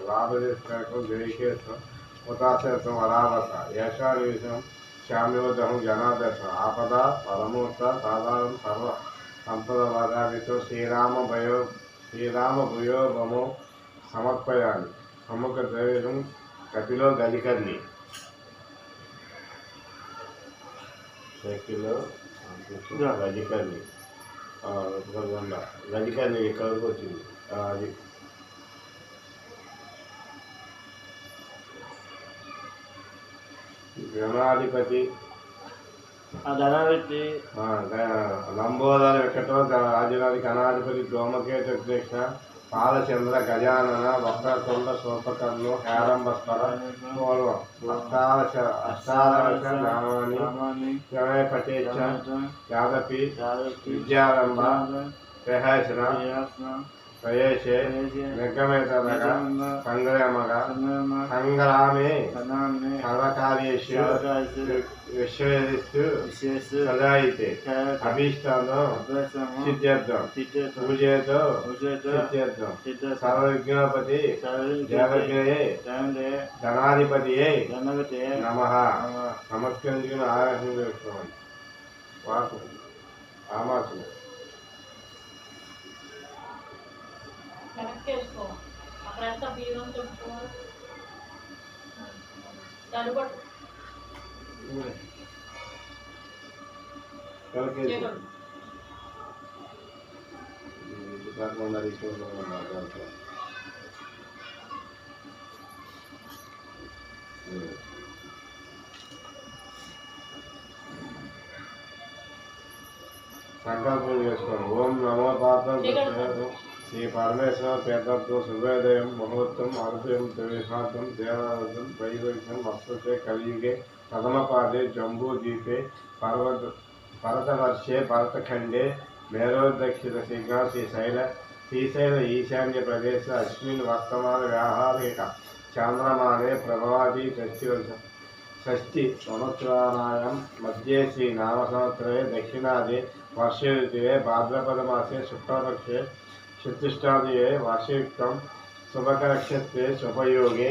लाभदेशकं जयकेशं उदासेतं वरावस यशानिविषं श्याम्योदहं जनादश आपदा परमोत्त साधारण सर्व संपदवादावितो श्रीरामभूयो ममो समर्पयामि समुखद्रवेशं कपिलो गलिकर्णि शेकिलो गलिकर्णि గదికర్ణి ఎక్కడికి వచ్చింది అది గణాధిపతి లంబోదర వెంకటో రాజుగారి గణాధిపతి దోమకేత కృష్ణ పాలచంద్ర గజానన వక్రతుండ సోపకర్ణు హేరంబస్వర అష్టాదశ నామాని పటేచ యాదపి విద్యారంభ ప్రహసన ప్రయేశే నిర్గమేతరగ సంగ్రామగ సంగ్రామే సర్వకార్యేషు విశ్వేషు సదాయితే అభీష్టానం సిద్ధ్యర్థం పూజేతో సిద్ధ్యర్థం సర్వవిఘ్నోపతి దేవజ్ఞయే ధనాధిపతియే నమః నమస్కరించుకుని ఆరాధన చేసుకోవాలి వాకు ఆమాసం కనెక్ట్ చేసుకో అక్కడంతా బియ్యం చెప్పుకో తడుబట్టు సంకల్పం చేసుకోండి. ఓం నమో పాత్రం శ్రీ పరమేశ్వర తీర్థత్వం శుభోదయం ముహూర్తం అరుదయం త్రివిహాతం దేవాలయం వైవైక్యం వస్తుతే కలియుగే ప్రథమపాదే జంబూద్వీపే భరతవర్షే భరతఖండే మేరోదక్షిణ శీఘ్ర శ్రీశైల ఈశాన్య ప్రదేశ అస్మిన్ వర్తమాన వ్యాహారిక చాంద్రమానే ప్రభవాది షష్ఠి సంవత్సరాణాయాం మధ్యే శ్రీ నామ సంవత్సరే దక్షిణాది వర్ష ఋతువే భాద్రపద మాసే శుక్లపక్షే చతుష్టాదియే వార్షికం శుభకరక్షత్రే శుభయోగే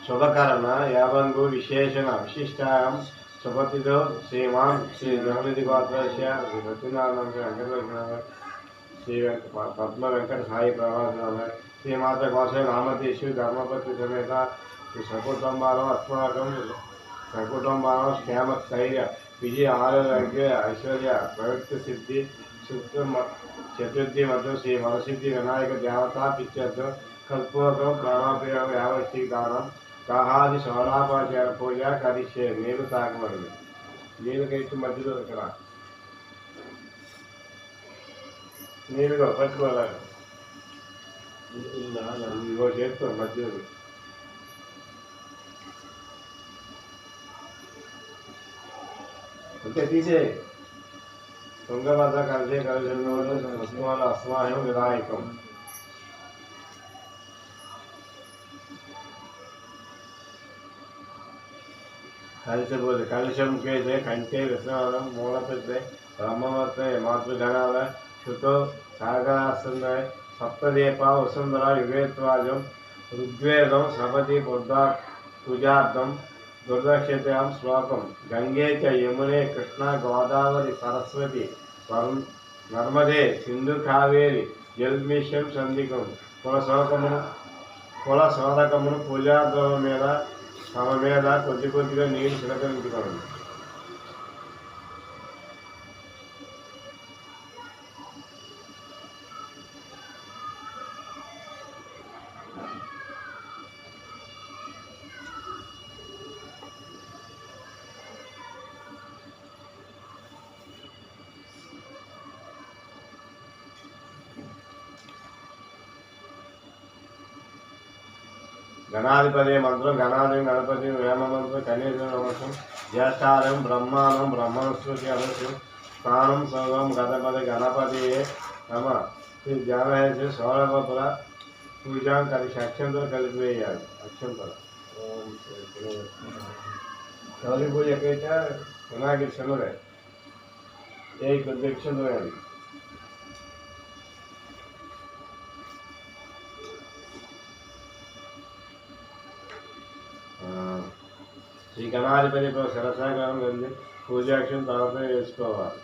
శుభకరణ యావంగు విశేషణ విశిష్టాయాం శుభతిథో శ్రీమాన్ శ్రీ జగనిధి గోత్రస్య శ్రీ సత్యనారాయణ వెంకటరత్న శ్రీ పద్మ వెంకట సాయి ప్రవాస శ్రీమాత కోశ రామతీషు ధర్మపతి సమేత శ్రీ సకుటుంబాలం అస్మాకం సకుటుంబాలం క్షేమ స్థైర్య విజయ ఆరోగ్య ఐశ్వర్య ప్రవృత్తి సిద్ధి చతుర్థి మధ్య శ్రీ వరసిద్ధి వినాయక దేవతా పిత్యర్థం కల్పూర్వం ప్రాణాపయోగ యావస్తి దానం దాహాది సోలాపాచార పూజ కరిష్యే నీరు తాగబడింది. నీరు కట్టి మధ్యలో ఇక్కడ నీరుగా పట్టుకోవాలి ఇగో చేస్తూ మధ్యలో అంతే తీసే తుంగభద్ర కలిసే కలిసి అస్మాయం వినాయకం కలిసిపోతే కలుషం కేసే కంటే విశ్వనాథం మూలపెద్దే బ్రహ్మవర్తే మాతృగణాల శుతో సాగరాస్తుందే సప్తదీప వసుంధర యుగేత్వాజం ఋగ్వేదం సపతి పూజార్థం దుర్దక్షతాం శ్లోకం గంగే చ యమునే కృష్ణ గోదావరి సరస్వతి నర్మదే సింధు కావేరి జల్మిషం సంధికం కుల శోధకమును పూజాద్రవం మీద తమ మీద కొద్ది కొద్దిగా నీరు చిలకరించుకోండి. గణాధిపతి మంత్రం గణాది గణపతి వేమ మంత్రం కనీస నమస్సం జ్యేష్ఠారం బ్రహ్మానం బ్రహ్మణస్పతి అనసు స్థానం సర్వం గణపతి గణపతి నమ శ్రీ జ్ఞానహేసి సౌరభపుర పూజాం కలిసి అక్షంతలు కలిపివేయాలి. అక్షంతలు గౌరీ పూజ ఎక్కడైతే వినాయకుడి శనుడే ఏ కొద్ది అక్షంతలు వేయాలి. శ్రీ గణాధిపతి శిరసాగరం వెళ్ళి పూజాక్షం తర్వాత వేసుకోవాలి.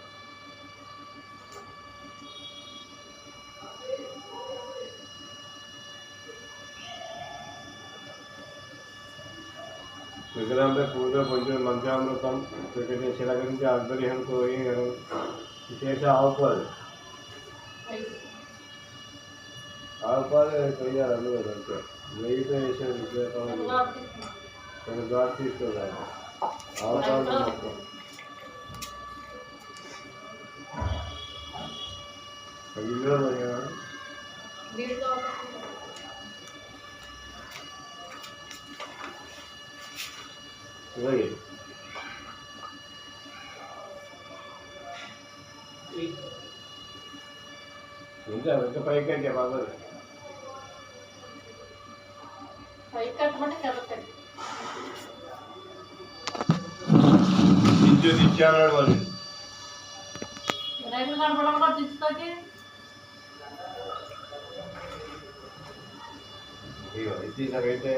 విగ్రహంపై పూజ కొంచెం మంచామృతం చిలకరించి ఆధ్వర్యం కోరి విశేష ఆవుపాలు కొయ్యాలి అందులో అంతే. నెయ్యితో వేసే విశేషం కొన్ని ద్వారా తీసుకోవాలి. ఆవుపాలు మొత్తం ఇందులో ఇలాగే ఇంకా వెంట పైకి అంటే బాబు ఇచ్చారు వాళ్ళు తీసాకైతే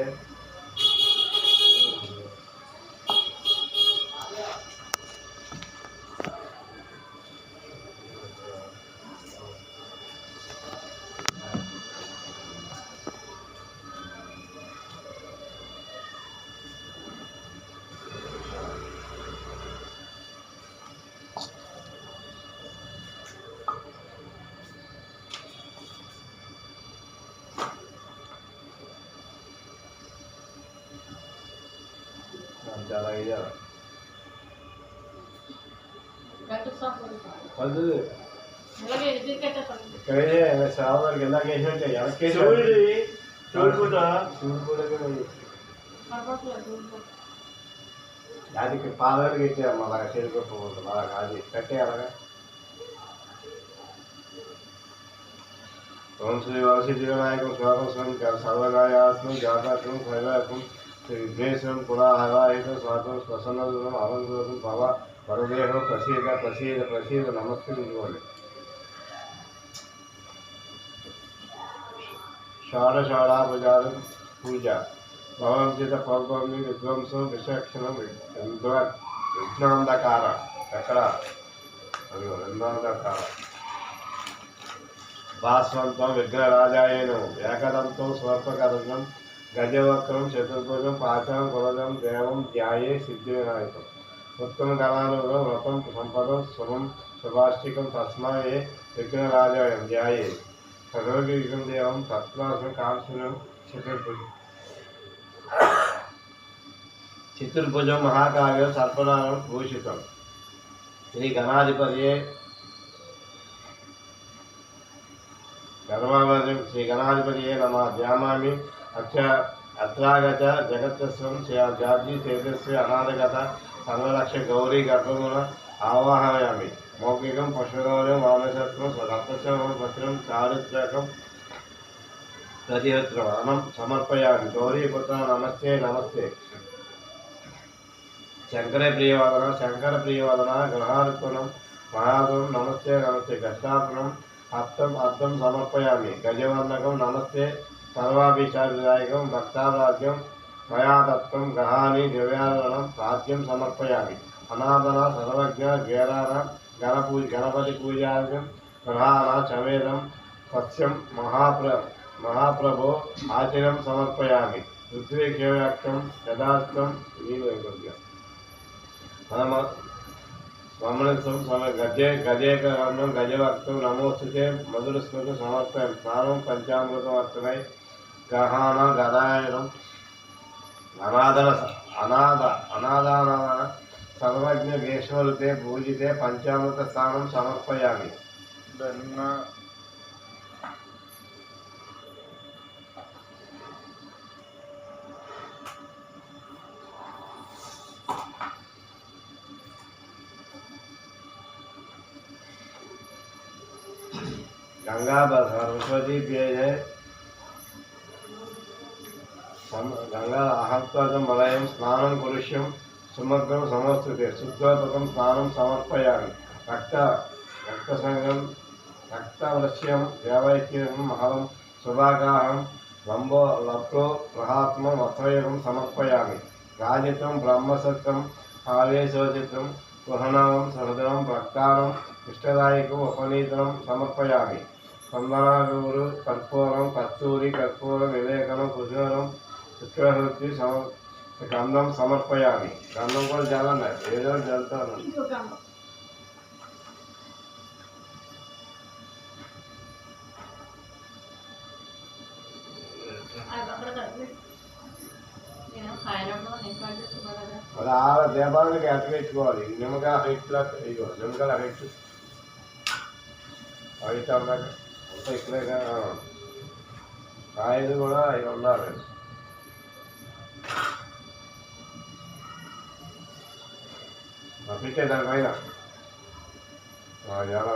చాలా ఇయ్యాలి ఇక్కడే శ్రావణానికి ఎలా కేసినట్టే ఎలకేసి అది పాదాలు కట్టాము అలాగా చేరుకోకపోతుంది అలాగా అది కట్టే అలాగా. ఓం శ్రీ వరసిద్ధి వినాయకం స్వాగతం సర్వగాయాత్మం జాతాత్మం శైలాత్మం విఘ్నేశ్వరం పురాహరాహితం స్వాగతం ప్రసన్నదం అవంతరం భవ వరదేహం ప్రసీద ప్రసీద ప్రసీద నమస్కరించుకోండి. షాఢషాఢాపజాలం పూజ భవంచిత పౌర్ణమి విధ్వంసం విచక్షణం విఘ్నాంధకార ఎక్కడ విఘ్నాంధకార భాస్వంతం విఘ్నరాజాయనం ఏకదంతం స్వర్పకరంగం గజవక్రం చతుర్భుజం పాచం కులజం దేవం ధ్యాయే సిద్ధి వినాయకం ఉత్తమ కళానుగం వ్రతం సంపదం శుభం శుభాష్టికం తస్మాయే విఘ్నరాజాయం ధ్యాయే సర్వవిఘ్నం దేవం తత్వాసం కాంక్షణం చతుర్భుజం మహాకావ్యం సర్పనామం భూషితం శ్రీ గణాధిపతియే గర్వావరం శ్రీ గణాధిపతియే నమ ధ్యామామి అత్రాగత జగత్స్వం జాతి తేజస్వి అనాథగత సర్వరక్ష గౌరీ గర్భమున ఆవాహయామి మౌఖికం పశుగౌరవం వామసత్వం రక్తశ్రవం పత్రం చారిత్రకం ప్రతిహత్రం అనం సమర్పయామి గౌరీపుత్ర నమస్తే నమస్తే శంకర ప్రియవాదన గ్రహార్పణం మహాదం నమస్తే నమస్తే గష్టార్పణం అర్థం సమర్పయామి గజవందకం నమస్తే సర్వాభిచారిదాయకం భక్తారాజ్యం మయాదత్తం గ్రహాన్ని దివ్యారణం రాజ్యం సమర్పయామి అనాథన సర్వజ్ఞ గేరాన గణపతి పూజార్ఘ్యం గ్రహాన చమేదం సత్యం మహాప్రభో ఆచర్యం సమర్పయామి ఋత్విక్షవ్యాఖ్యం యథార్థం స్మరణిత్వం గజేకరణం గజవక్తం నమోస్తుతే మధుర స్మృతి సమర్పయం స్నానం పంచామృతం అర్థమై గ్రహాణ గదాయనం అనాథాన సర్వజ్ఞ వేశ్వరుతే పూజితే పంచామృత స్నానం సమర్పయామి. गंगा सरस्वती पेय है गंगा आहत्वादं मलयं स्नानं कुरुष्यं समग्रं समस्तुते शुद्धात्मकं स्नानं समर्पयामि रक्तसंगं रक्तवलस्यं देवैक्यं महं सुभागाहं लप्रो प्रहात्मं वस्त्रयोगं समर्पयामि రాజితం బ్రహ్మసత్వం ఆవేశోచితం గృహణం సహృదయం ప్రక్తారం ఇష్టదాయకం ఉపనీతం సమర్పయామి. చందనాగూరు కర్పూరం కస్తూరి కర్పూరం విలేకనం కుశూరం శుక్రహృతి గంధం సమర్పయామి. గంధం కూడా చాలా ఏదో చల్లుతాను. మరి ఆ దీపానికి అట్టగెట్టుకోవాలి. నిమ్మకాయ హైట్లో ఇగో నిమ్మకాయలు హైట్ హైట్ అన్నాక అంతా ఇక్కడే కాయలు కూడా అవి ఉండాలి. పెట్టే దానిపైన ఎలా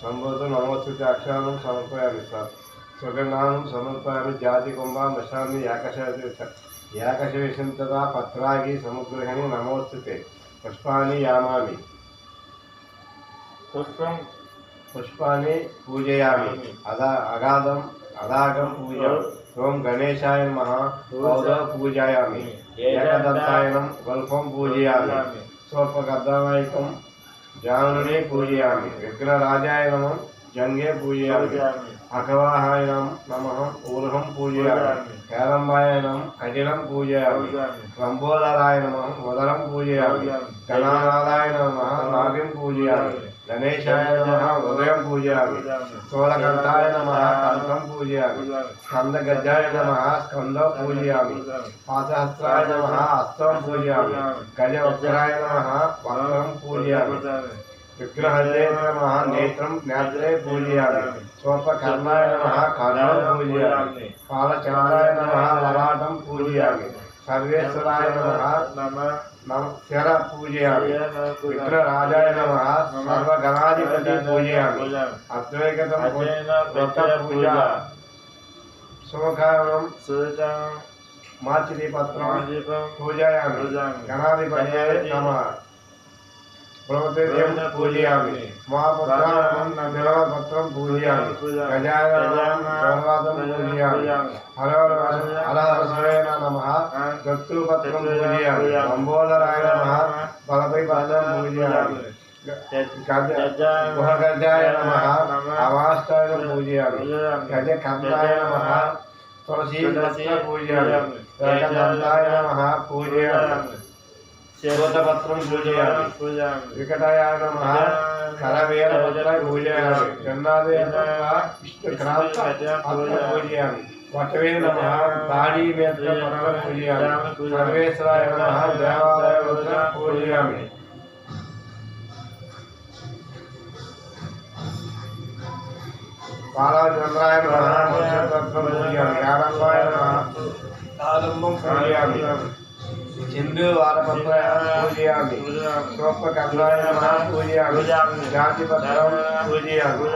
సంబోధం నమోస్తుతి అక్షరాలను సమర్పయామి. సుగంధానం సమర్పయామి. జాతి కుంభ మశాన్ని ఏకశేషంతదా పత్రాగి సముగ్రహణి నమోస్తుతే. పుష్పాన్ని యామామి. పుష్పాన్ని పూజయామి. అదాగం పూజ. ఓం గణేశాయ నమః పూజయామి. ఏకదంతాయనం గల్పం పూజయామి. స్వల్పగర్ధనాయకం జానుని పూజయామి. విఘ్నరాజాయ నమః జంగే పూజయామి. అఖవాహాయ నమః ఊర్హం పూజయామి. కేరంబాయ నమః కఠినం పూజయామి. లంబోదరాయ నమః ఉదరం పూజయామి. గణానాథాయ నమః నాభిం పూజయామి. గణేశాయ నమః హృదయం పూజయామి. స్థూలకంఠాయ నమః కంఠం పూజయామి. స్కందగజాయ నమః స్కందం పూజయామి. పాదహస్త్రాయ నమః హస్తం పూజయామి. గజవక్రాయ నమః వక్రం పూజయామి. విగ్రహజే నమః నేత్రం నేత్రే పూజయామి. స్వల్పకర్ణాయ నమః కర్ణం పూజయామి. పాలచంద్రాయ నమః లలాటం పూజయామి. సర్వేశ్వరాయ నమః శర పూజయామి. విగ్రహరాజాయ నమః సర్వగణాధిపతి పూజయామి. అద్వైతం పూజ. శుభకారణం మాచిలీపత్రం పూజయామి. గణాధిపతి నమః ప్రభుత్వం పూజయామి. మహాపుత్రం పూజయామి. గజాననం పూజయామి. హరహరసేన నమః దత్తూపత్రం పూజయామి. లంబోదరాయ నమః బలపై పత్రం పూజయామి. గుహగజాయ నమః అవాష్టాయ పూజయామి. గజకర్ణాయ నమః తులసీ పూజయామి. ఏకదంతాయ నమః పూజయామి. శోధపత్రం పూజయామి. వికటాయ నమః కరవేలపత్ర పూజయామి. విష్ణుక్రాంత పూజయామి. వటవే నమః దాడి మేత్ర పత్రం పూజయామి. సర్వేశ్వరాయ నమః దేవాలయ పూజయామి. బాలచంద్రాయ నమః మోక్షపత్రం పూజయామి. ఆరంభాయ నమః ఆరంభం పూజయామి. సింధు వారపత్ర పూజయామి. స్వల్పకర్ణాయ నమః పూజయామి. జాతిపత్రం పూజయామి.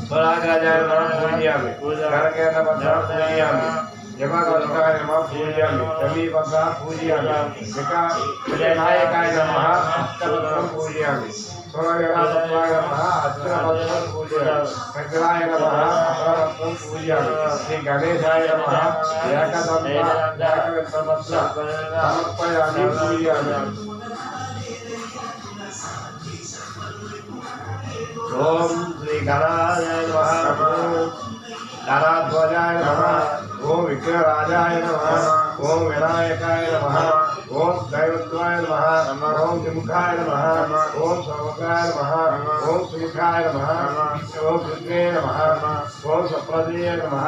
స్వరాగాజాయ నమః పూజయామి. గణకేతపత్రం పూజయామి. యమగోష్ఠాయ నమః పూజయామి. సమీపత్ర పూజయామి. వినాయకాయ నమః అష్టపత్రం పూజయామి. స్వరగణపత్రాయ నమః అర్జునపత్రం పూజయామి. శంకరాయ నమః అపరపత్రం పూజయామి. శ్రీ గణేశాయ నమః ఏకదంతపత్రం సమర్పయామి పూజయామి. ఓం శ్రీ గణాయ నమః. ధరాధ్వజాయ నమః. ఓం విఘ్నరాజాయ నమః. ఓం వినాయకాయ నమః. ఓం దైవత్వాయ నమః. ఓం జిముఖాయ నమః. ఓం సౌముఖాయ నమః. ఓం సుముఖాయ నమః. ఓం రుద్రే నమః. ఓం సప్రదీయ నమః.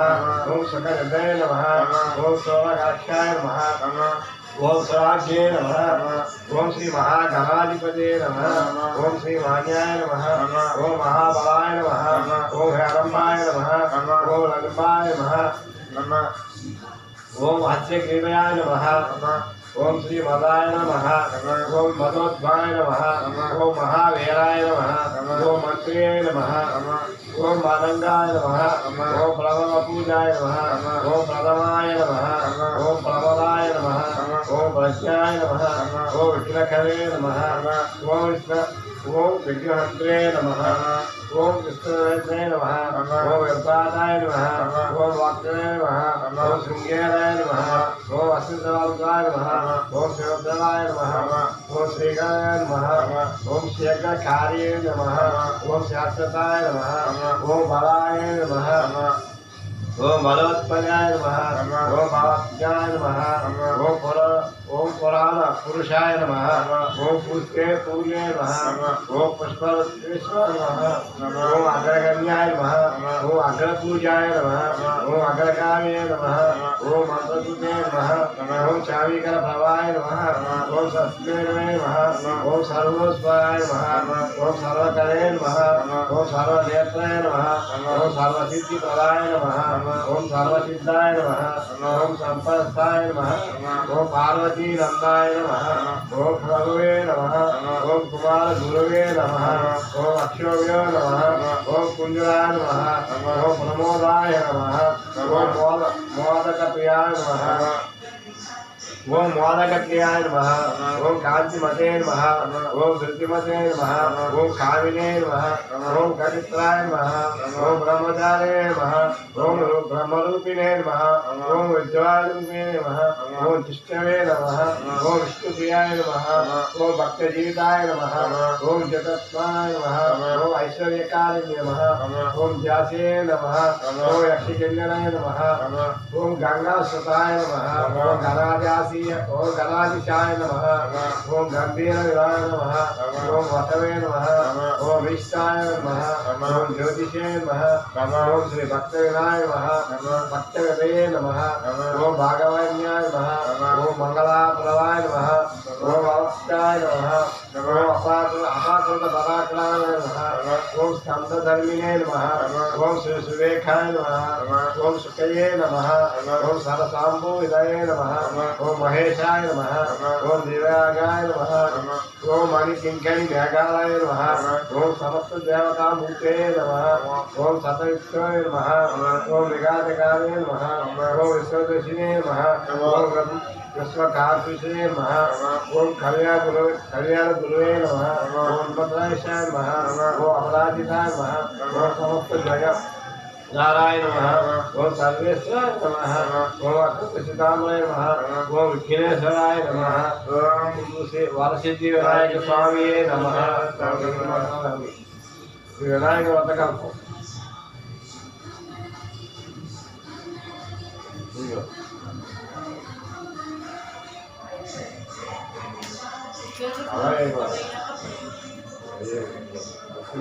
ఓం సకలదయ నమః. ఓం సోమకాక్షాయ నమః. ఓం స్వరాజ్యే నమః. ఓం శ్రీ మహాగణాధిపతే నమః. ఓం శ్రీ మాన్యాయ నమః. ఓం మహాబలాయ నమః. ఓం హేరంబాయ నమః. ఓం లంబాయ నమః. ఓం హస్యగ్రీవయాయ నమః. ఓం శ్రీ మదాయ నమః. ఓం మదోద్భాయ నమః. ఓం మహావీరాయ నమః. ఓం మంత్రియ నమః. ఓం మానంగాయ నమః. ఓం ప్లవపూజాయ నమః. ఓం ప్రథమాయ నమః. ఓం ప్రబలాయ నమః. ఓం ప్రజ్ఞాయ నమః. ఓం విఘ్నకరే నమః. ఓం ఓం విఘ్నహంత్రే నమః ఓం విష్ణువే నమః ఓం వ్యర్థాయ నమః ఓం వాక్యే నమః ఓం శృంగేరాయ నమః ఓం అశ్వితవాల్కాయ నమః ఓం శివద్రాయ నమః ఓం శ్రీకాయ నమః ఓం శేఖరకార్యే నమః ఓం శాశ్వతాయ నమః ఓం బలాయ నమః ఓం బలవత్పదాయ నమః ఓం భావజ్ఞాయ నమః ఓం పురాణ పురుషాయ నమః ఓం పుష్పే పూర్ణే నమః ఓం పుష్పేశ్వర నమః ఓం అగ్రగణ్యాయ నమః ఓం అగ్రపూజాయ నమః ఓం అగ్రకామే నమః ఓం మంత్రదూతే నమః ఓం చావీకర ప్రభాయ నమః ఓం సస్మేనమే నమః ఓం సర్వస్వరాయ నమః ఓం సర్వకరే నమః ఓం సర్వనేత్రాయ నమః ఓం సర్వసిద్ధి ప్రదాయ నమః ఓం సర్వసిద్ధాయ నమః ఓం సంపస్తాయ నమః ఓం పార్వతీ నందాయ నమః ఓం ప్రభువే నమః ఓం కుమార గురువే నమః ఓం అక్షోభ్యో నమః ఓం కుంజరాయ నమః ఓం ప్రమోదాయ నమః ఓం మోదక ప్రియాయ నమః ఓం మోదకప్రియాయ నమః ఓం కాంతిమతే నమః ఓం ధృతిమతే నమః ఓం కామినే నమః ఓం కవిత్రాయ నమః ఓం బ్రహ్మచారే నమః ఓం బ్రహ్మరూపిణే నమః ఓం విద్వారూపిణే నమః ఓం జిష్ణవే నమః ఓం విష్ణుప్రియాయ నమః ఓం భక్తజీవితాయ నమః ఓం జగత్మాయ నమః ఓం ఐశ్వర్యకారిణ్య నమః ఓం వ్యాసే నమః ఓం యక్షకిన్నరాయ నమః ఓం గంగాసుతాయ నమః ఓం గణాద్యాస ఓం గణాధిశాయ నమః ఓం గంభీర విరాయ నమః ఓం వసవే నమః ఓం విష్టాయ నమః ఓం జ్యోతిషే నమః ఓం శ్రీ భక్త వినాయ నమః భక్త వినయే నమః ఓం భాగవన్యాయ నమః ఓం మంగళాప్రదాయ నమః ఓం అవస్థాయ నమః ఓం అపాకృత పరాక్రాయ నమః ఓం స్కందధర్మిణే నమః ఓం శ్రీ సురేఖాయ నమః ఓం శుకయే నమః ఓం సరసాంబో విదయే నమః ఓం మహేశాయ నమః ఓం దివ్యాగాయ నమః ఓం మణికింకణి మేఘాలయ నమః ఓం సమస్త దేవతామూర్తే నమః ఓం సతయుక్తాయ నమః ఓం విఘాతకాయ నమః ఓం విశ్వదర్శినే నమః ఓం విశ్వకార్తుషే నమః ఓం కళ్యాణ గురువే నమః ఓం భద్రాశాయ నమః ఓం అపరాజితాయ నమః ఓం సమస్త జగ నారాయణ నమః ఓం సర్వేశ్వరాయ నమః ఓం అకృతసితామయ నమః ఓం విఘ్నేశ్వరాయ నమః ఓం శ్రీ వరసిద్ధి వినాయక స్వామియే నమః శ్రీ వినాయక వ్రతకల్పం అలాగే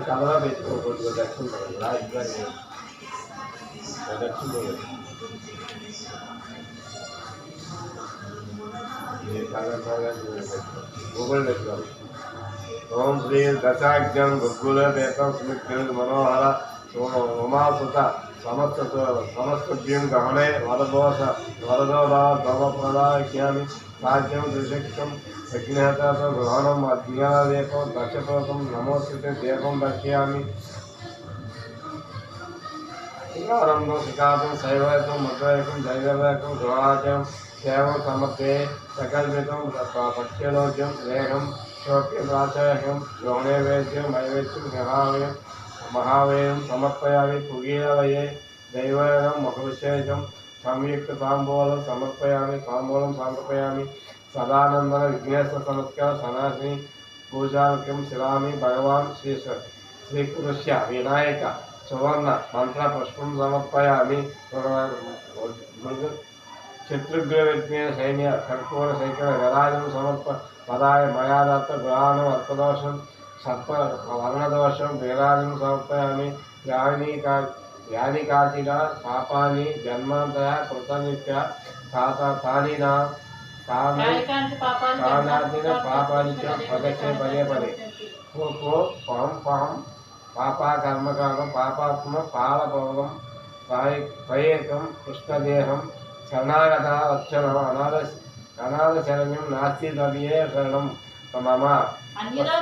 కలరా పెట్టుకోకూడదు దక్షిణ ఓం శ్రీ దశాఖ్యం గుగ్గులేకం స్మిత్ మనోహర ఉమాసుత సమస్తభ్యం గమనే వరదోదావప్రదాఖ్యామి రాజ్యం త్రిశక్తం యజ్ఞహతో గ్రహణం అజ్ఞానదేకం దక్షతోకం నమోస్తుతే దేవం దక్ష్యామి రంగం శిఖాతం శైవకం మధ్వైకం దైవవేకం గృహాచం సేవం సమర్పే సకల్పితం పక్షలోక్యం వేగం శోక్యం ప్రాచార్యం గౌణైవేద్యం నైవేద్యం మహావేయం సమర్పయామి కుగీరవయే దైవవేదం మహవిశేషం సంయుక్త తాంబూలం సమర్పయామి తాంబూలం సమర్పయామి సదానందన విఘ్నేశ్వర సంస్కార సనాసిని పూజాముఖ్యం శిలామి భగవాన్ శ్రీకృష్య వినాయక సువర్ణ మంత్ర పుష్పం సమర్పయామి శత్రుఘ్న విఘ్న సైన్య కర్పూర సైకర గరాజం పదాయ మయాదత్త గ్రహాణం అర్థదోషం సర్ప వర్ణదోషం వీరాజం సమర్పయామి యానికాచిన పాపాని జన్మాంతర కృతనిత్య తానిన పాపానిత్య పదచ్చే పదే పదే కో పం పం పాపా కర్మకాలం పాపాత్మ పాలభోగం పయేకం కృష్ణదేహం శరణాగత వచ్చనం అనాథ శరణ్యం నాస్తి ద్రవ్యే శరణం మమ అన్యదా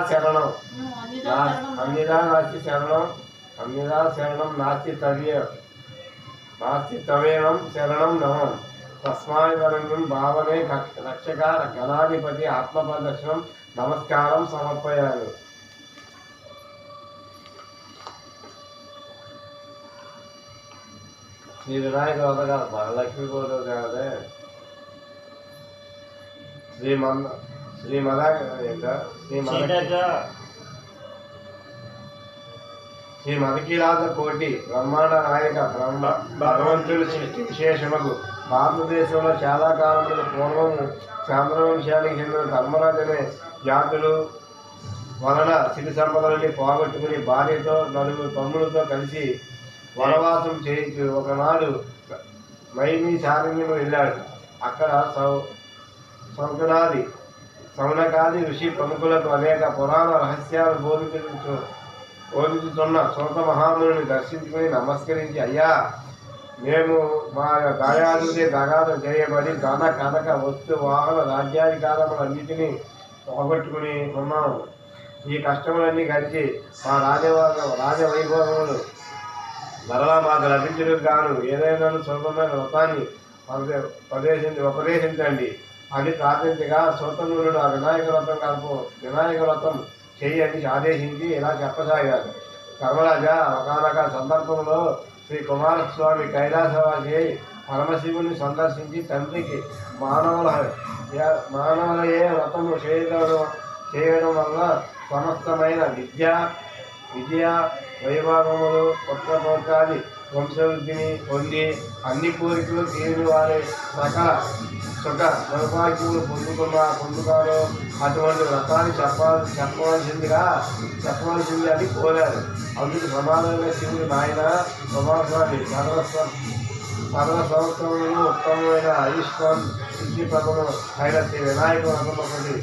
శరణం నాస్తి తవేవం శరణం నమం తస్మాత్వరణ్యం భావనే రక్షక గణాధిపతి ఆత్మప్రదర్శనం నమస్కారం సమర్పయామి. శ్రీ వినాయక వ్రత కాదు, వరలక్ష్మి కూడా కాదే. శ్రీ మదకీలాద కోటి బ్రహ్మాండ నాయక భగవంతుడి సృష్టి విశేషముకు భారతదేశంలో చాలా కాలంలో పూర్వం చాంద్రవంశానికి చెందిన ధర్మరాజు అనే జాతులు వలన సిరి సంపదలని పోగొట్టుకుని భార్యతో నలుగురు తమ్ములతో కలిసి వనవాసం చేయించు ఒకనాడు మైమి శారణ్యం వెళ్ళాడు. అక్కడ సౌనకాది ఋషి ప్రముఖులకు అనేక పురాణ రహస్యాలు బోధించుతున్న సోత మహాముని దర్శించుకుని నమస్కరించి, అయ్యా, మేము మా దాయాదులే దగాదం చేయబడి ధన కనక వస్తు వాహన రాజ్యాధికారములన్నిటినీ పోగొట్టుకుని ఉన్నాము. ఈ కష్టములన్నీ గడిచి మా రాజవైభవములు మరలా మాకు లభించడానికి గాను ఏదైనా సులభమైన వ్రతాన్ని ఉపదేశించండి అని ప్రార్థించగా సోతమునుడు ఆ వినాయక వ్రతం చెయ్యని ఆదేశించి ఇలా చెప్పసాగారు. ధర్మరాజా, ఒకనొక సందర్భంలో శ్రీ కుమారస్వామి కైలాసవాసి పరమశివుని సందర్శించి తండ్రికి మానవులయే వ్రతము చేయడం వల్ల సమస్తమైన విద్య వైభవములు పుత్రపౌత్రాది వంశవృద్ధిని పొంది అన్ని కోరికలు తీరిన వారి సకల సుఖ సౌభాగ్యములు పొందుతారో అటువంటి వ్రతాన్ని చెప్పవలసింది అని కోరారు. అందుకు సమానంగా శివుడు, నాయన కుమారస్వామి, సర్వ సంవత్సరములను ఉత్తమమైన ఆయుష్మాన్ సిద్ధి ప్రథము అయిన శ్రీ వినాయక వ్రతం ఒకటి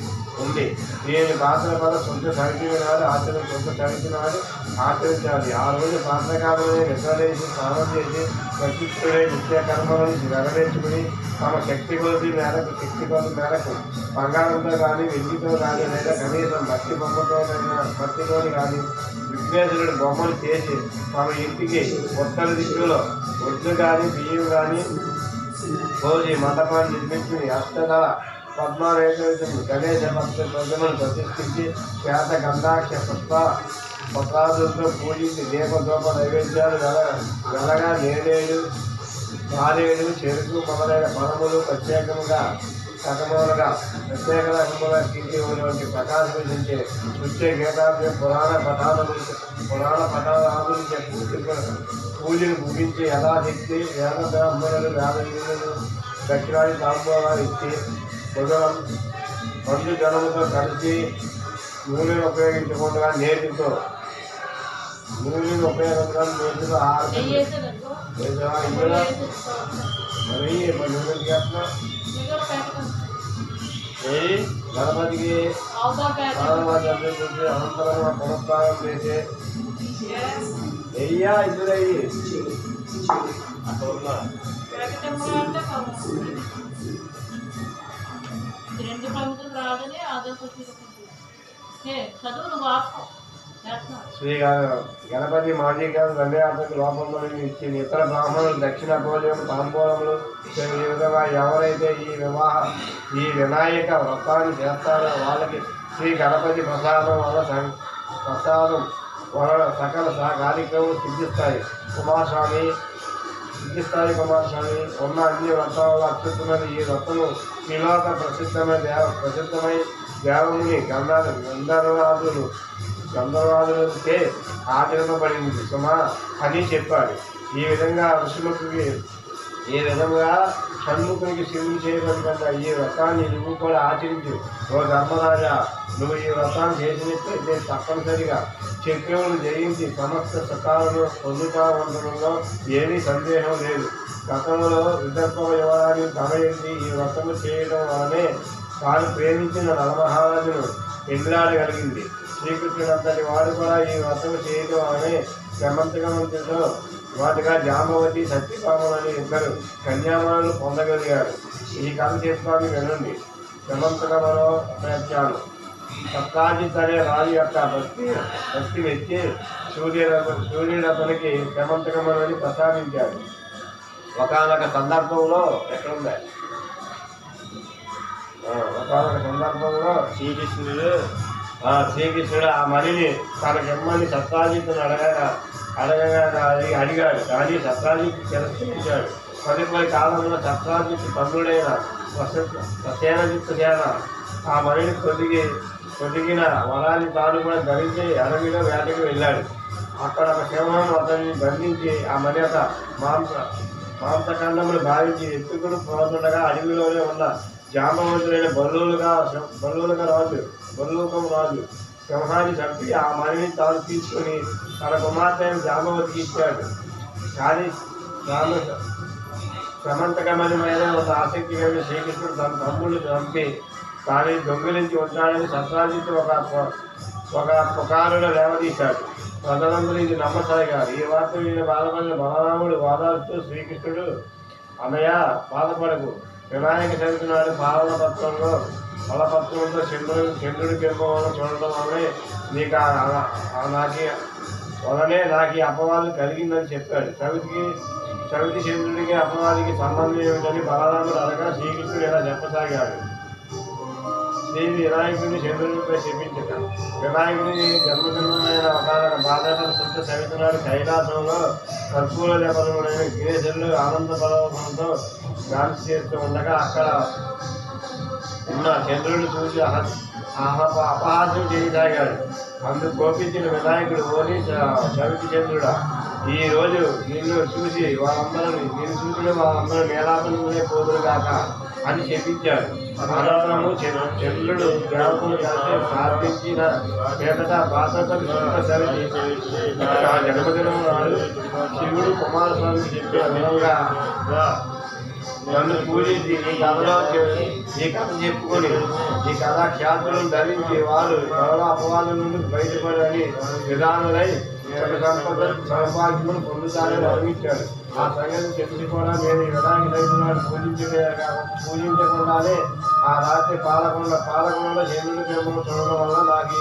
ఉంది. దీని భాద్రపద సొంత చరిత్ర నాడు ఆచరించాలి. ఆ రోజు ప్రాతకాలమే నిద్రలేసి స్నానం చేసి ప్రసిద్ధుడై నిత్య కర్మలను నెరవేర్చుకుని తమ శక్తి కొద్ది మేరకు బంగారంతో కానీ వెండితో కానీ లేదా కనీసం మట్టితోని కానీ విఘ్నేశ్వరుడు బొమ్మలు చేసి తమ ఇంటికి ఉత్తర దిక్కులో ఒడ్లు కానీ బియ్యం కానీ పోసి మండపాన్ని నిర్మించుకుని అష్టదళ పద్మారేఖను గణేశ ప్రతిమను ప్రతిష్ఠించి శ్వేత గంధాక్ష పత్రాదులతో పూజించి దీపదూప నైవేద్యాలు వెలగా నేరేడు మారేడు చెరుకు మొదలైన పదములు ప్రత్యేక రకములుగా కీర్తి ప్రకాశించే నృత్య గీతాభ్యం పురాణ పఠానాదులు పూజలు ముగించి యథాశక్తి వేద బ్రాహ్మణులు వేదవీరులను దక్షిణాది తాంబూలాలు ఇచ్చి బంధు జనముతో కలిసి నూనెను ఉపయోగించకుండా నేతితో ఆహారం గణపతికి అనంతరం పునఃప్రారం చేసే వెయ్యా ఇద్దరయ్యి శ్రీ గణపతి మాజీ గారు దండయాత్రకు లోపంలో ఇచ్చిన ఇతర బ్రాహ్మణులు దక్షిణ భోజనం తాంబూలములు ఈ విధంగా ఎవరైతే ఈ వినాయక వ్రతాన్ని చేస్తారో వాళ్ళకి శ్రీ గణపతి ప్రసాదం వలన సకల కార్యక్రమాలు సిద్ధిస్తాయి. కుమారస్వామి ఉన్న అన్ని వ్రతాలలో అత్యుత్తమైన ఈ వ్రతము శ్రీలోక ప్రసిద్ధమై దేవముని గంధర్వాదులకే ఆచరింపబడింది సుమా అని చెప్పాడు. ఈ విధంగా షణ్ముఖునికి శివుని చేయబడిన ఈ వ్రతాన్ని నువ్వు కూడా ఆచరించు. ఓ ధర్మరాజా, నువ్వు ఈ వ్రతాన్ని చేసినట్లయితే తప్పనిసరిగా శత్రువులను జయించి సమస్త సుఖాలను పొందుతామంటంలో ఏమీ సందేహం లేదు. గతంలో విదర్భ యువరాన్ని తమయించి ఈ వ్రతము చేయడం వలనే తాను ప్రేమించిన నలమహారాజును ఎదురాడగలిగింది. శ్రీకృష్ణుడంతటి వాడు కూడా ఈ వ్రతము చేయడం వలనే సమంతకమంత్రితో వాటిగా జాంబవతి సత్యపామని ఇద్దరు కన్యామాలను పొందగలిగారు. ఈ కథ చెప్పాలని వినండి. సమంతకమనో ప్రయత్నాలు సత్తాజిత్ అనే రాజు యొక్క భక్తి మెచ్చి సూర్యుడు అతనికి సమంతకమనని ప్రసాదించాడు. ఒకానొక సందర్భంలో ఎక్కడుంది ఒకానొక సందర్భంలో శ్రీకృష్ణుడు ఆ మణిని తనకిమ్మని సత్రాజిత్తును అడగగా అడిగాడు. కానీ సత్రాజిత్తు తిరస్కరించాడు. తదుపరి కాలంలో సత్రాజిత్తు తమ్ముడైన సేనజిత్తు సేన ఆ మణిని కొద్దిగిన వరాన్ని తాను కూడా ధరించి అడవిలో వేటకి వెళ్ళాడు. అక్కడ ఒక సింహం అతన్ని బంధించి ఆ మణి యొక్క మాంసఖండములు భావించి ఎత్తుకుని పోతుండగా అడవిలోనే ఉన్న జాంబవంతుడైన బల్లూకం రాజు సింహాన్ని చంపి ఆ మణిని తాను తీసుకుని తన కుమార్తె జాంబవతికి ఇచ్చాడు. కానీ సమంతకమణి మీద ఒక ఆసక్తి కలిగిన శ్రీకృష్ణుడు తన తమ్ముడు చంపి తాను దొంగిలించి ఉంటాడని సత్రాజిత్తు ఒక పుకారులో లేవదీశాడు. ప్రజలందరూ ఇది నమ్మసాగారు. ఈ వార్త విని బాధపడిన బలరాముడు వాదాడుతూ శ్రీకృష్ణుడు, అన్నయ్య బాధపడకు, వినాయక చవితి నాడు బలపత్రంలో చంద్రుడి కింపవనం చూడటం వల్లనే నాకు ఈ అపవాదం కలిగిందని చెప్పాడు. చవితి చంద్రుడికి అపవాదికి సంబంధం ఏమిటని బలరాముడు అనగా శ్రీకృష్ణుడు ఇలా చెప్పసాగాడు. శ్రీ వినాయకుడిని చంద్రుడిపై చెప్పించట. వినాయకుడి జన్మదినమైన ఒకనొక భాద్రపద శుద్ధ చవితి నాడు కైలాసంలో కర్పూర జపరుడైన గిరిశుడు ఆనంద బలవంతో డాన్స్ చేస్తూ ఉండగా అక్కడ ఉన్న చంద్రుడిని చూసి అపహాస్యం చేయసాగాడు. అందుకు కోపించిన వినాయకుడు, ఓని చవితి చంద్రుడా, ఈ రోజు నిన్ను చూసిన వాళ్ళందరూ నేలాపనే పోదురుగాక అని చెప్పించాడు. అనంతరము చంద్రుడు దేవతను కలిసి ప్రార్థించిన పేదట భాద్రపద శుద్ధ చవితి జన్మదినం నాడు శివుడు కుమారస్వామికి చెప్పిన విధంగా నన్ను పూజించి ఈ కథ చెప్పుకొని ఈ కథ ఖ్యాతులను ధరించి వారు త్వరలో అపవాదం నుండి బయటపడని విధానులై సంపద సౌభాగ్యములు పొందుతారని వర్ణించాడు. ఆ సంగతి తెలిసి కూడా నేను ఈ విధానికి రైతునాడు పూజించకుండానే ఆ రాత్రి పాలకొండలో చంద్రుడి ప్రేమను చూడడం వల్ల నాకు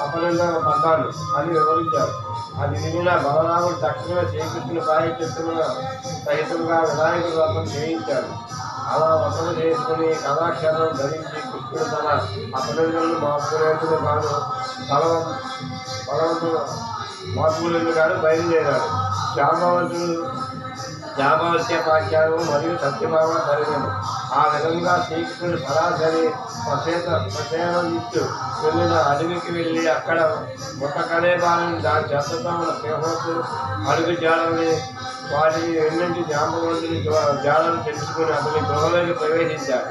అపనిందన పడ్డాను అని వివరించారు. అది వినిన బలరాముడు తక్షణమే శ్రీకృష్ణుని ప్రాయశ్చిత్తమున సహితంగా వినాయకుడి వ్రతం చేయించాడు. అలా వ్రతం చేసుకుని కథాక్షేత్రం ధరించి కృష్ణుడు తన అపనిందనలు మార్పులేందుకు గాను బయలుదేరాడు. జాంబవత్య పాఖ్యానం మరియు సత్యభామ జరిగాను. ఆ విధంగా శ్రీకృష్ణుడు సరాసరి ప్రసేనజిత్తు వెళ్ళిన అడవికి వెళ్ళి అక్కడ ముట్టకలేబాలని దాని చెత్తతో ఉన్న సింహత్తు అడుగు జాడని వాటిని ఎన్నింటి జాంబవంతుని జాడలు తెలుసుకుని అతని గృహలోకి ప్రవేశించాడు.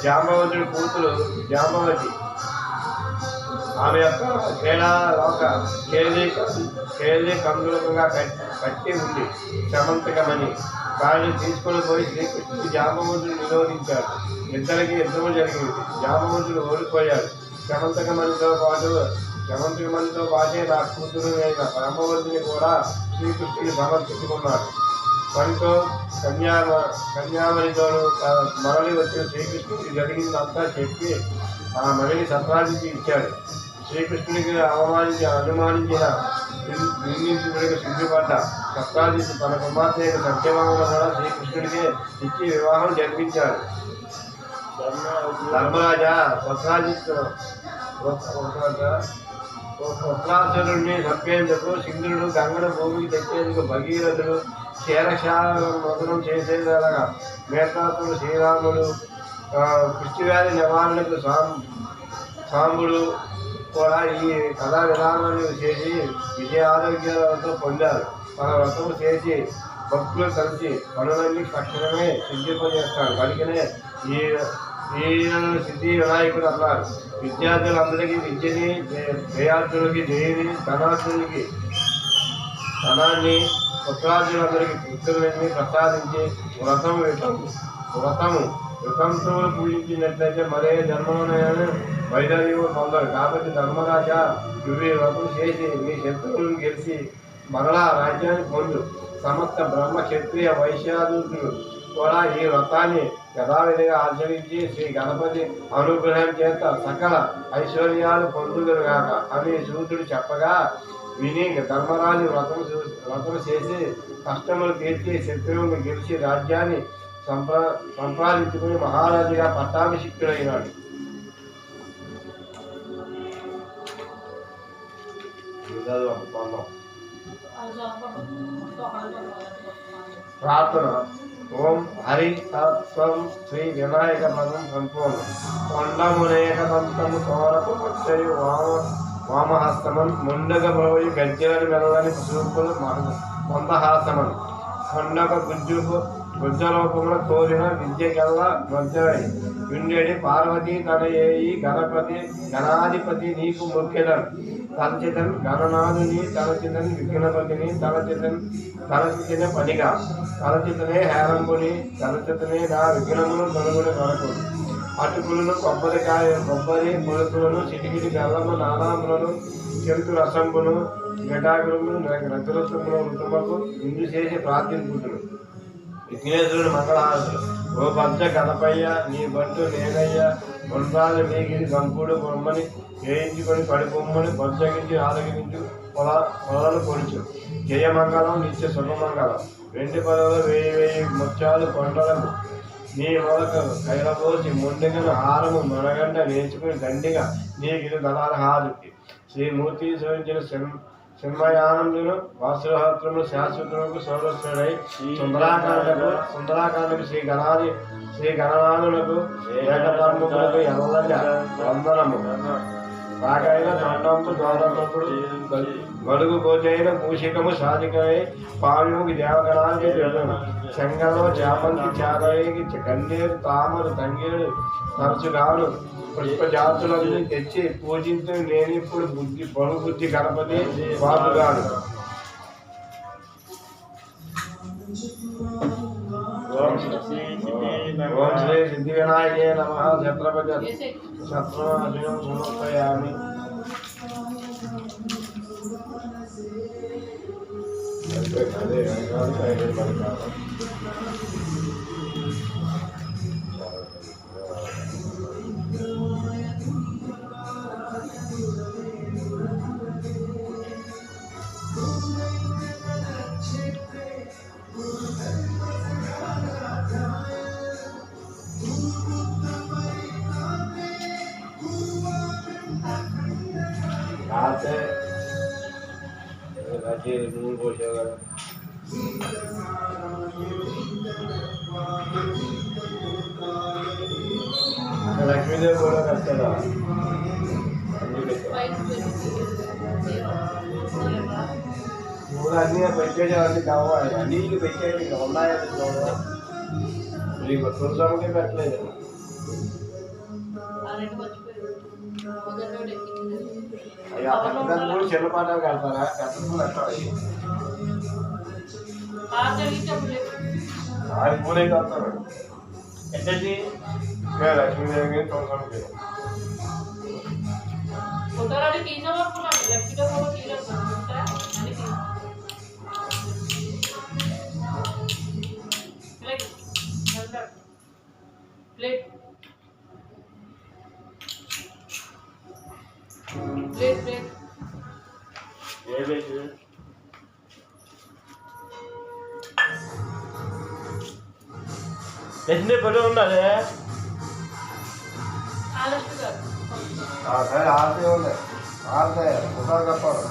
జాంబవంతుడి కూతురు జాంబవతి ఆమె యొక్క కేళి కందులుగా కట్టి ఉంది సమంతకమని. దాన్ని తీసుకుని పోయి శ్రీకృష్ణుడు జాంబవంతుడు నిరోధించాడు. ఇద్దరికి యుద్ధము జరిగింది. జాంబవంతుడు ఓడిపోయాడు. సమంతకమణితో పాటే నా కూతురు అయిన బ్రహ్మవంతుని కూడా శ్రీకృష్ణుని సమర్పించుకున్నాడు. మనతో కన్యామణితోనూ మరలి వచ్చిన శ్రీకృష్ణుడికి జరిగిందంతా చెప్పి ఆ మణిని సత్రాజికి ఇచ్చాడు. శ్రీకృష్ణుడికి అనుమానించిన నిందితుడికి సిగ్గుపడ్డ సత్రాజిత్తు తన కుమార్తె సత్యభామను కూడా శ్రీకృష్ణుడికి ఇచ్చి వివాహం జరిపించాడు. ధర్మరాజా వృత్రాసురుడిని చంపేందుకు సింధుడు గంగను భూమికి తెచ్చేందుకు భగీరథుడు క్షీరక్షామదనం చేసేదలగా మేతాతుడు శ్రీరాముడు కృష్ణవ్యాధి నివారణకు సాంబుడు కూడా ఈ కథా విధానాన్ని చేసి విజయారోగ్యాలతో పొందారు. మన వ్రతము చేసి భక్తులు కలిసి పనులన్నీ తక్షణమే సిద్ధింపజేస్తారు. కనుకనే ఈయనను సిద్ధి వినాయకుడు అన్నారు. విద్యార్థులందరికీ విద్యని, జయార్థులకి జయని, ధనార్థులకి ధనాన్ని, పుత్రార్థులందరికీ పుత్రులని ప్రసాదించి వితంతువులు పూజించినట్లయితే మరే జన్మలోనైనా వైదవ్యం పొందరు. కాబట్టి ధర్మరాజా, నువ్వు వ్రతం చేసి నీ శత్రువులను గెలిచి మరలా రాజ్యాన్ని పొందు. సమస్త బ్రహ్మ క్షత్రియ వైశ్యాదులు కూడా ఈ వ్రతాన్ని యథావిధిగా ఆచరించి శ్రీ గణపతి అనుగ్రహం చేత సకల ఐశ్వర్యాలు పొందుదురుగాక అని సూతుడు చెప్పగా విని ధర్మరాజు వ్రతం చేసి కష్టములు తీర్చి శత్రువులను గెలిచి రాజ్యాన్ని సంపాదించుకుని మహారాజుగా పట్టాభిషిక్తుడైనాడు. ప్రార్థన. ఓం హరి తత్వం శ్రీ వినాయక పదం సంపూర్ణం. కొండమునేక దంతము తోరకు వచ్చయు వామహస్తమన్ ముండగ భవయు గజ్జలను మెల్లని చూపులు మందహాసమన్ కొండక గుజ్జరూపమున కోరిన విద్యకెల్లా మధ్యమై విండెడి పార్వతి తనయేయి గణాధిపతి నీకు మొక్కెదన్ తలచితన్ గణనాథుని తలచితన్ విఘ్నపతిని తలచితన పనిగా తలచితనే హేరంబుని తలచితనే నా విఘ్నమును తొలగుని కొరకు అటుకులను కొబ్బరి పొలుపులను చిటికిటి బెల్లము నానాములను చెరుకు రసంబును గటాకులను రజరసమును ఋతుమకు ఇందు చేసి ప్రార్థించుకుంటును. విఘ్నేశ్వరుడు మంగళహారతులు. ఓ పంచ గణపయ్య నీ బంటు నేనయ్య గుండ్రాలు మేగిరి గంపుడు బొమ్మని వేయించుకొని పడిబొమ్మని బొజ్జగించి ఆరగించు పొలాలు పొడుచు జయమంగళం నిత్య శుభమంగళం. వెండి పదవులు 1000 ముత్యాలు కొండలకు నీ మొదక కైలపోసి ముందుగను హారము మనగంట నేర్చుకుని దండిగా నీకు దళాల హారతి. శ్రీమూర్తి సూచించిన సింహయానందును వాసుహత్రములు శాశ్వతములకు సౌరస్సుడై సుందరాకాండకు శ్రీ గణనాథులకు ఏకధర్మములకు ఎల్లగా వందనము. కాకైన దండంపు ద్వారముడు గడుగు కోచైన మూషికము సాధికమై పావ్యముకి దేవగణానికి చెంగలో చాపంతి చాదైకి గన్నేరు తామరు తంగేడు తరచుగాను పుష్పజాతులన్నీ తెచ్చి పూజించు నేనిప్పుడు బహుబుద్ధి గణపతి బాబుగాడు. ఓం శ్రీ సిద్ధి వినాయకే నమః. ఛత్రపతి శత్రునాశనం సమర్పయామి. నూనె పోసేవారు లక్ష్మీదేవి కూడా కట్టారా? ఇప్పుడు అన్నీ పెట్టేసేవాడిని కావాలి, అన్నిటికి పెట్టేది ఇంకా ఉన్నాయని తులసమ్మకే పెట్టలేదు. అయ్యా పెద్ద కూడా చిన్న పాటలు కడతారా? పెద్ద పూలు కట్టాలి, అది పూలే కడతారు. ఎట్టండి లక్ష్మీదేవికి తులసమ్మకి ఎన్ని పని ఉన్నది సరే ఆరతి ఉంది, ఆరతి ఒకసారి కప్పాలి.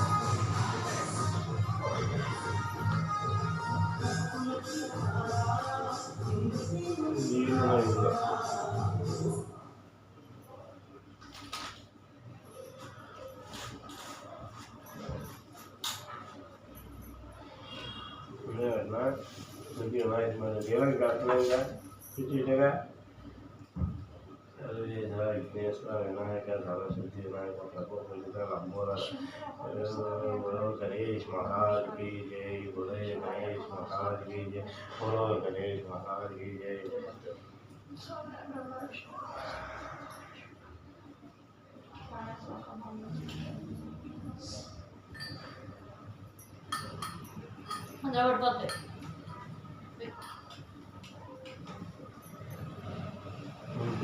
దేవునికి కట్టలేదుగా ఇటుగా విఘ్నేశ్వర వినాయక సరస్వతి వినాయక ప్రకోపలిత లంబోదర గణేష్ మహారాజ్ की जय, बोले गणेश महाराज की जय, बोलो गणेश महाराज की जय.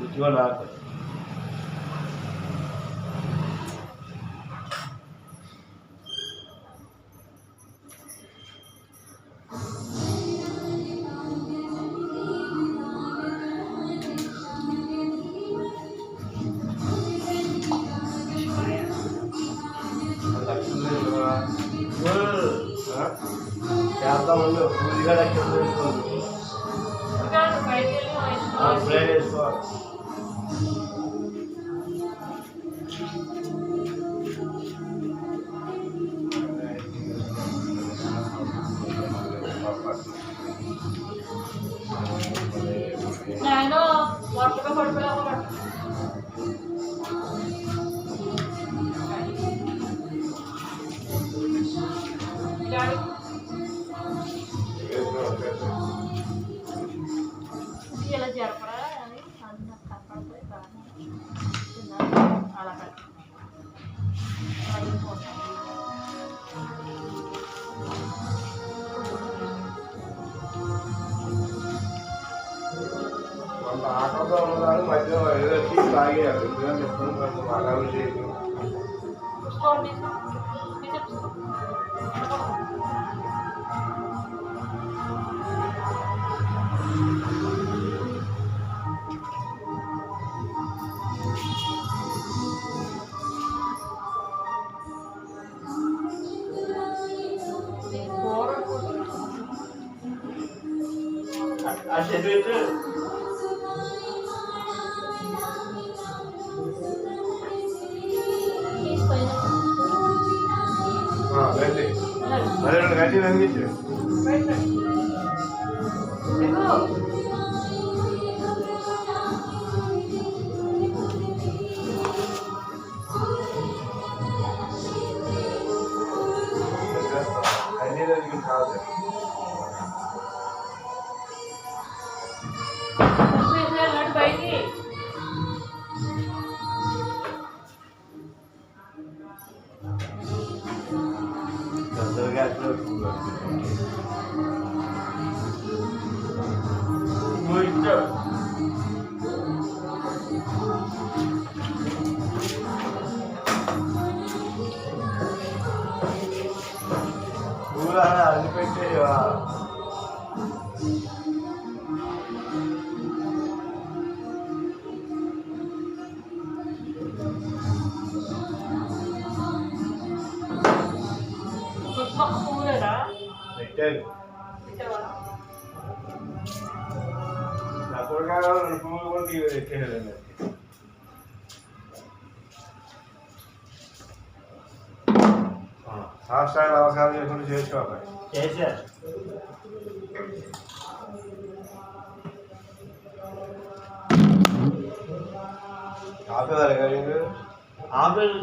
उज्ज्वल అంతా ముందు పూజగా లక్ష్యం వేసుకోండి. బయటికి వెళ్ళి ప్రేర్ వేసుకోవాలి. నేను వరుసగా పడిపోయావు ఇలా జరపరా అని కనపడుతుంది అలా కొంత ఆటంతో ఉన్నదాన్ని మధ్యలో ఏదో టీ తాగేయాలి. ఎందుకంటే ఎప్పుడు కొంచెం అలవాటు చేయదు. అసలు గంటి మరి 2 గంటలు అందించు. అన్ని రోజులు కాదు. బయటికి అది పెట్టేవా పెట్టాను. నా కొడుకు పువ్వులు కూడా పెట్టేయాలండి. సాష్టాంగ నమస్కారం చేసుకుంటూ చేసుకోవాలి. చేశారు. ఆపేదారు కదా ఆపేది